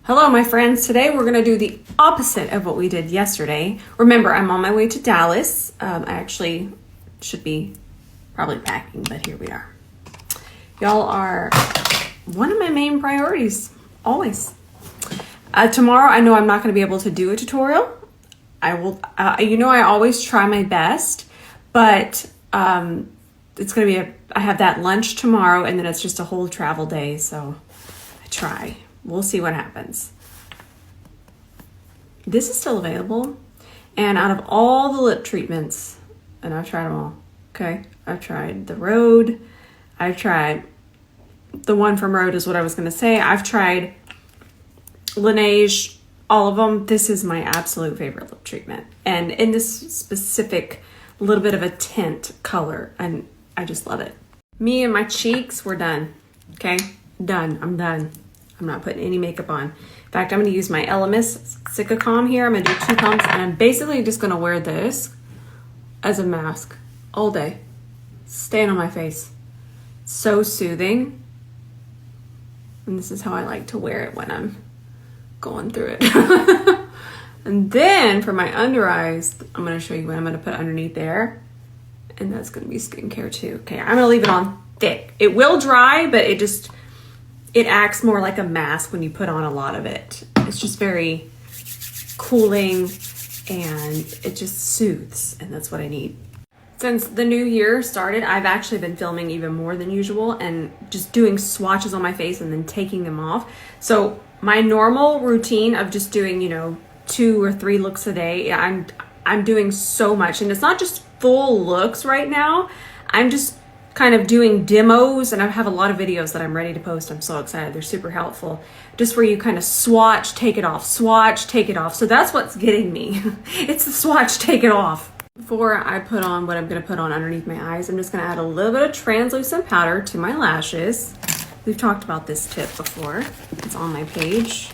Hello, my friends. Today we're going to do the opposite of what we did yesterday. Remember, I'm on my way to Dallas. I actually should be probably packing, but here we are. Y'all are one of my main priorities, always. Tomorrow, I know I'm not going to be able to do a tutorial. I will, I always try my best, but it's going to be I have that lunch tomorrow, and then it's just a whole travel day, so I try. We'll see what happens. This is still available. And out of all the lip treatments, and I've tried them all, okay? I've tried the Rhode. I've tried the one from Rhode is what I was going to say. I've tried Laneige, all of them. This is my absolute favorite lip treatment. And in this specific little bit of a tint color, and I just love it. Me and my cheeks, we're done, okay? Done, I'm done. I'm not putting any makeup on. In fact, I'm going to use my Elemis Ciccacom here. I'm going to do 2 pumps, and I'm basically just going to wear this as a mask all day. Staying on my face. So soothing. And this is how I like to wear it when I'm going through it. And then for my under eyes, I'm going to show you what I'm going to put underneath there. And that's going to be skincare too. Okay, I'm going to leave it on thick. It will dry, but it acts more like a mask when you put on a lot of it. It's just very cooling and it just soothes, and that's what I need. Since the new year started, I've actually been filming even more than usual and just doing swatches on my face and then taking them off. So my normal routine of just doing, 2 or 3 looks a day, I'm doing so much, and it's not just full looks right now. I'm just kind of doing demos, and I have a lot of videos that I'm ready to post. I'm so excited. They're super helpful. Just where you kind of swatch, take it off, swatch, take it off. So that's what's getting me. It's the swatch, take it off. Before I put on what I'm going to put on underneath my eyes, I'm just going to add a little bit of translucent powder to my lashes. We've talked about this tip before. It's on my page.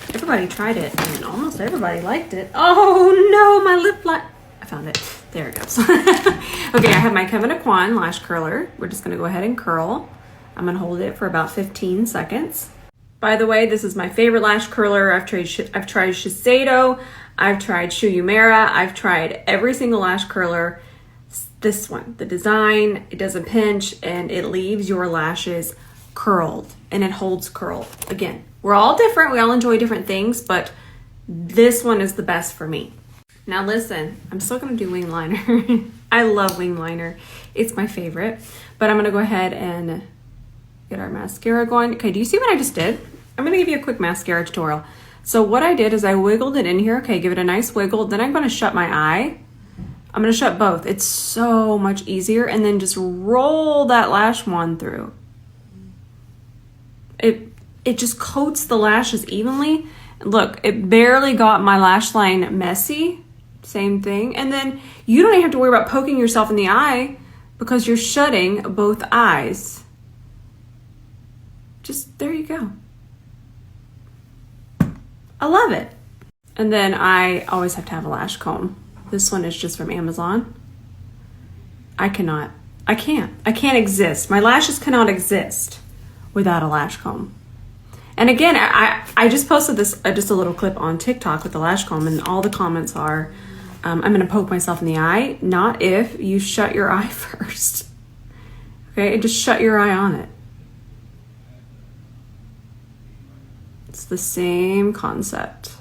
Everybody tried it, and almost everybody liked it. Oh no, my lip light. I found it. There it goes. Okay, I have my Kevin Aquan lash curler. We're just gonna go ahead and curl. I'm gonna hold it for about 15 seconds. By the way, this is my favorite lash curler. I've tried Shiseido, I've tried Shu Uemura, I've tried every single lash curler. This one, the design, it doesn't pinch, and it leaves your lashes curled, and it holds curl. Again, we're all different, we all enjoy different things, but this one is the best for me. Now listen, I'm still gonna do wing liner. I love wing liner. It's my favorite. But I'm gonna go ahead and get our mascara going. Okay, do you see what I just did? I'm gonna give you a quick mascara tutorial. So what I did is I wiggled it in here. Okay, give it a nice wiggle. Then I'm gonna shut my eye. I'm gonna shut both. It's so much easier. And then just roll that lash wand through. It just coats the lashes evenly. Look, it barely got my lash line messy. Same thing. And then you don't even have to worry about poking yourself in the eye because you're shutting both eyes. Just, there you go. I love it. And then I always have to have a lash comb. This one is just from Amazon. I can't exist. My lashes cannot exist without a lash comb. And again, I just posted this, just a little clip on TikTok with the lash comb, and all the comments are, I'm gonna poke myself in the eye. Not if you shut your eye first. Okay, just shut your eye on it. It's the same concept.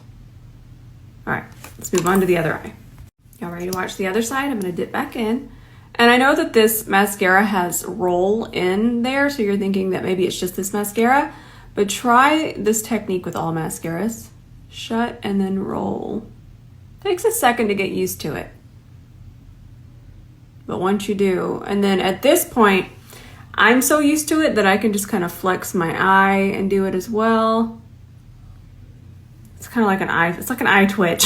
All right, let's move on to the other eye. Y'all ready to watch the other side? I'm gonna dip back in. And I know that this mascara has roll in there, so you're thinking that maybe it's just this mascara, but try this technique with all mascaras. Shut and then roll. Takes a second to get used to it. But once you do, and then at this point, I'm so used to it that I can just kind of flex my eye and do it as well. It's kind of like an eye twitch.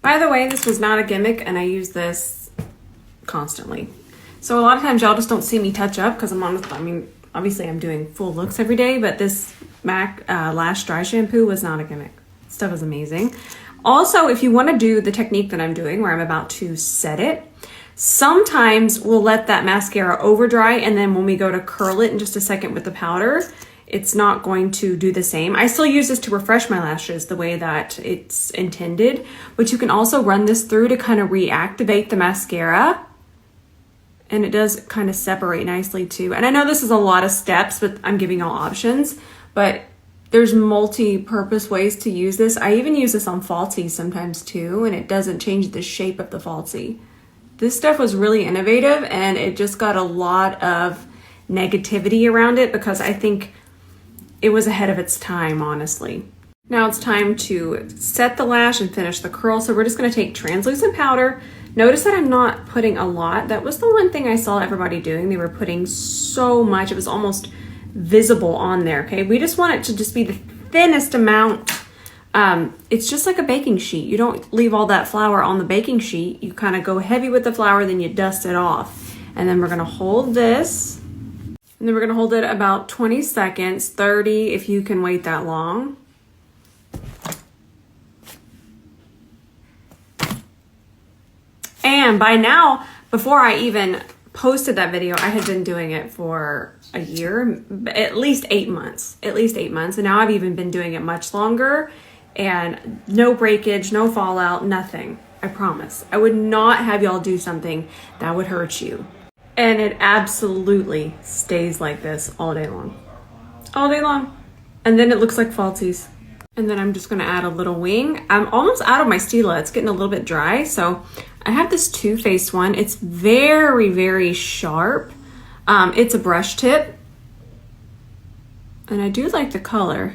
By the way, this was not a gimmick, and I use this constantly. So a lot of times y'all just don't see me touch up because obviously I'm doing full looks every day, but this MAC Lash Dry Shampoo was not a gimmick. Stuff is amazing. Also, if you want to do the technique that I'm doing where I'm about to set it, sometimes we'll let that mascara over dry, and then when we go to curl it in just a second with the powder, it's not going to do the same. I still use this to refresh my lashes the way that it's intended, but you can also run this through to kind of reactivate the mascara. And it does kind of separate nicely too. And I know this is a lot of steps, but I'm giving all options, but there's multi-purpose ways to use this. I even use this on falsies sometimes too, and it doesn't change the shape of the falsie. This stuff was really innovative, and it just got a lot of negativity around it because I think it was ahead of its time, honestly. Now it's time to set the lash and finish the curl. So we're just gonna take translucent powder. Notice that I'm not putting a lot. That was the one thing I saw everybody doing. They were putting so much, it was almost visible on there, okay? We just want it to just be the thinnest amount. It's just like a baking sheet. You don't leave all that flour on the baking sheet. You kind of go heavy with the flour, then you dust it off. And then we're gonna hold this, and then we're gonna hold it about 20 seconds, 30 if you can wait that long. And by now, before I even posted that video, I had been doing it for a year, at least 8 months, And now I've even been doing it much longer, and no breakage, no fallout, nothing. I promise. I would not have y'all do something that would hurt you. And it absolutely stays like this all day long. All day long. And then it looks like falsies. And then I'm just gonna add a little wing. I'm almost out of my Stila. It's getting a little bit dry. So I have this Too Faced one. It's very, very sharp. It's a brush tip. And I do like the color.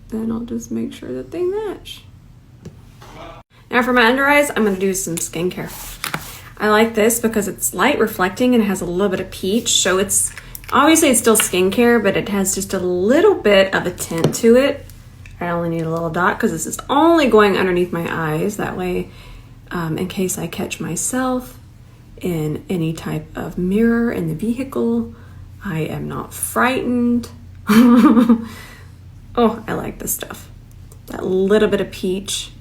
Then I'll just make sure that they match. Now for my under eyes, I'm gonna do some skincare. I like this because it's light reflecting and it has a little bit of peach. So it's, obviously it's still skincare, but it has just a little bit of a tint to it. I only need a little dot because this is only going underneath my eyes. That way, in case I catch myself in any type of mirror in the vehicle, I am not frightened. Oh, I like this stuff. That little bit of peach,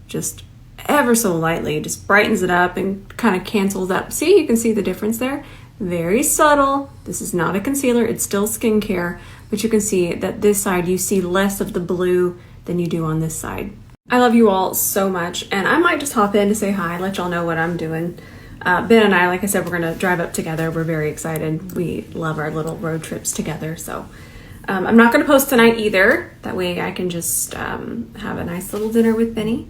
just ever so lightly, just brightens it up and kind of cancels up. See, you can see the difference there. Very subtle. This is not a concealer, it's still skincare, but you can see that this side, you see less of the blue than you do on this side. I love you all so much, and I might just hop in to say hi, let y'all know what I'm doing. Ben and I, like I said, we're gonna drive up together. We're very excited. We love our little road trips together, so. I'm not going to post tonight either. That way I can just have a nice little dinner with Benny.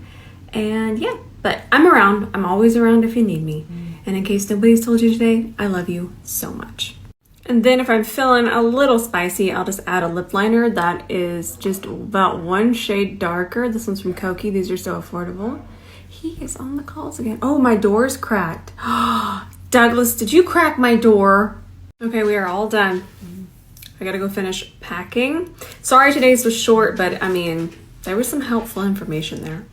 And yeah, but I'm around. I'm always around if you need me. And in case nobody's told you today, I love you so much. And then if I'm feeling a little spicy, I'll just add a lip liner that is just about 1 shade darker. This one's from Koki. These are so affordable. He is on the calls again. Oh, my door's cracked. Douglas, did you crack my door? Okay, we are all done. I gotta go finish packing. Sorry today's was short, but I mean, there was some helpful information there.